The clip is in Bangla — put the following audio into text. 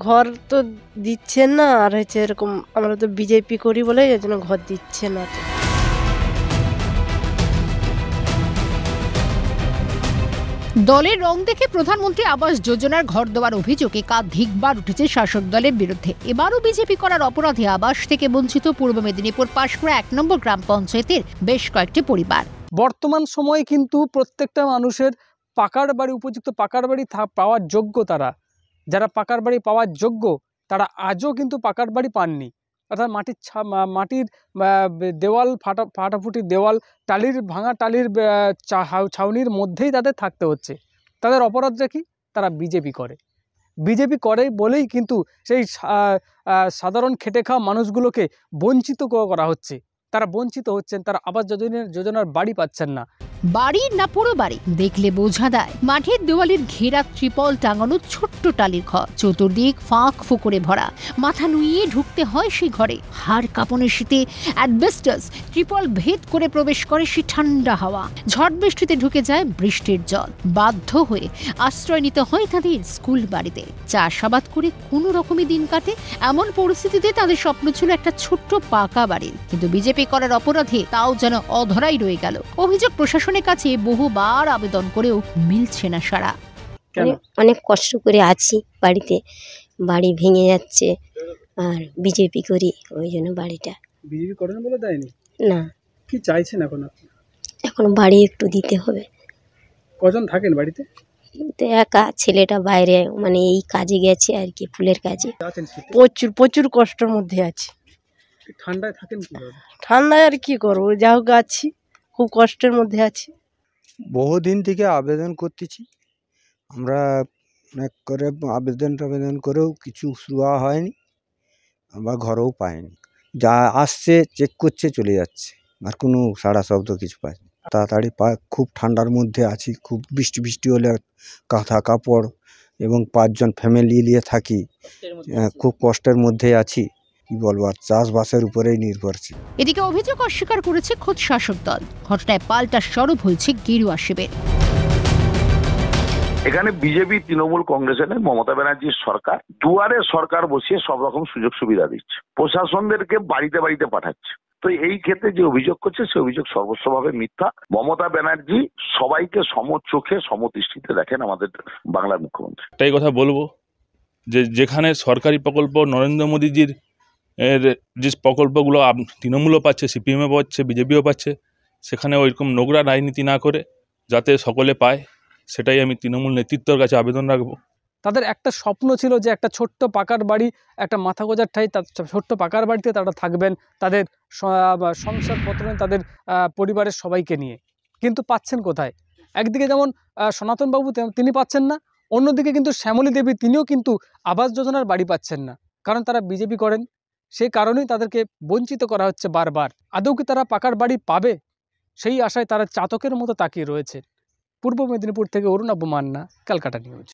ঘর তো দিচ্ছেন না, আর হচ্ছে এরকম আমরা তো বিজেপি করি বলে এর জন্য ঘর দিচ্ছে না। তো দলের রং দেখে প্রধানমন্ত্রী আবাস যোজনার ঘর দেওয়ার অভিযোগে একাধিকবার উঠেছে শাসক দলের বিরুদ্ধে। এবারও বিজেপি করার অপরাধে আবাস থেকে বঞ্চিত পূর্ব মেদিনীপুর পাঁশকুড়া ১ নম্বর গ্রাম পঞ্চায়েতের বেশ কয়েকটি পরিবার। বর্তমান সময়ে কিন্তু প্রত্যেকটা মানুষের পাকার বাড়ি, উপযুক্ত পাকার বাড়ি পাওয়ার যোগ্য, যারা পাকার বাড়ি পাওয়ার যোগ্য তারা আজও কিন্তু পাকার বাড়ি পাননি। অর্থাৎ মাটির দেওয়াল ফাটাফুটি দেওয়াল, ভাঙা টালির ছাউনির মধ্যেই তাদের থাকতে হচ্ছে। তাদের অপরাধটা কি? তারা বিজেপি করে বলেই কিন্তু সেই সাধারণ খেটে খাওয়া মানুষগুলোকে বঞ্চিত করা হচ্ছে। তারা বঞ্চিত হচ্ছেন, তারা আবাস যোজনার বাড়ি পাচ্ছেন না। বাড়ি না পুরো বাড়ি দেখলে বোঝা দেয়। মাঠের দেওয়ালের ঘেরা ত্রিপল টাঙানো ছোট্ট টালির ঘর, চতুর্দিক ফাঁক ফোকরে ভরা। মাথা নুইয়ে ঢুকতে হয় সেই ঘরে। হাড় কাঁপনের শীতে অ্যাডবেস্টাস ত্রিপল ভেদ করে প্রবেশ করে সে ঠান্ডা হাওয়া। ঝড় বৃষ্টিতে ঢুকে যায় বৃষ্টির জল। বাধ্য হয়ে আশ্রয় নিতে হয় তাদের স্কুল বাড়িতে। চাষাবাদ করে কোনো রকমই দিন কাটে। এমন পরিস্থিতিতে তাদের স্বপ্ন ছিল একটা ছোট্ট পাকা বাড়ির, কিন্তু বিজেপি করার অপরাধে তাও যেন অধরাই রয়ে গেল। অভিযোগ প্রশাসনের কাছে বহুবার আবেদন করেও মিলছে না সাড়া। অনেক কষ্ট করে আছি বাড়িতে, বাড়ি ভেঙে যাচ্ছে, আর বিজেপি করি ওই জন্য বাড়িটা। বিজেপি করেন বলে দেয়নি না। কি চাইছেন এখন আপনি? এখন বাড়ি একটু দিতে হবে। কজন থাকেন বাড়িতে? তো একা, ছেলেটা বাইরে মানে এই কাজে গেছে আর কি, ফুলের কাজে। প্রচুর কষ্টের মধ্যে আছি। ঠান্ডায় থাকেন কিভাবে? ঠান্ডায় আর কি করবো, যা হোক আছি, খুব কষ্টের মধ্যে আছি। বহুদিন থেকে আবেদন করতেছি আমরা, অনেক করে আবেদন করেও কিছু শুরু হয়নি, আমরা ঘরেও পাইনি। যা আসছে চেক করছে চলে যাচ্ছে, আর কোনো সাড়া শব্দ কিছু পাইনি। তাড়াতাড়ি খুব ঠান্ডার মধ্যে আছি, খুব বৃষ্টি হলে কাঁথা কাপড় এবং ৫ জন ফ্যামিলি নিয়ে থাকি, খুব কষ্টের মধ্যে আছি। কি বলবো, আর চাষবাসের উপরেই নির্ভরশীল। এদিকে অভিযোগ অস্বীকার করেছে খোদ শাসক দল। ঘটনায় পাল্টা স্বরূপ হয়েছে গেরুয়া শিবির। এখানে বিজেপি, তৃণমূল, কংগ্রেসের মমতা ব্যানার্জির সরকার দুয়ারে সরকার বসিয়ে সব রকম সুযোগ সুবিধা দিচ্ছে, প্রশাসনদেরকে বাড়িতে বাড়িতে পাঠাচ্ছে। তো এই ক্ষেত্রে যে অভিযোগ করছে সে অভিযোগ সর্বস্বভাবে মিথ্যা। মমতা ব্যানার্জি সবাইকে চোখে সমদৃষ্টিতে দেখেন আমাদের বাংলার মুখ্যমন্ত্রী। এটাই কথা বলবো যে যেখানে সরকারি প্রকল্প নরেন্দ্র মোদীজির যে প্রকল্পগুলো তৃণমূলও পাচ্ছে, সিপিএমও পাচ্ছে, বিজেপিও পাচ্ছে, সেখানে ওইরকম নোংরা রাজনীতি না করে যাতে সকলে পায়, সেটাই আমি তৃণমূল নেতৃত্বের কাছে আবেদন রাখবো। তাদের একটা স্বপ্ন ছিল যে একটা ছোট্ট পাকার বাড়ি, একটা মাথা গোঁজার ঠাঁই, ছোট্ট পাকার বাড়িতে তারা থাকবেন, তাদের সংসার পত্রনে তাদের পরিবারের সবাইকে নিয়ে। কিন্তু পাচ্ছেন কোথায়? একদিকে যেমন সনাতনবাবু তিনি পাচ্ছেন না, অন্যদিকে কিন্তু শ্যামলী দেবী তিনিও কিন্তু আবাস যোজনার বাড়ি পাচ্ছেন না, কারণ তারা বিজেপি করেন। সেই কারণেই তাদেরকে বঞ্চিত করা হচ্ছে বারবার। আদৌ কি তারা পাকার বাড়ি পাবে, সেই আশায় তারা চাতকের মতো তাকিয়ে রয়েছে। পূর্ব মেদিনীপুর থেকে অরুণাভ মান্না, ক্যালকাটা নিউজ।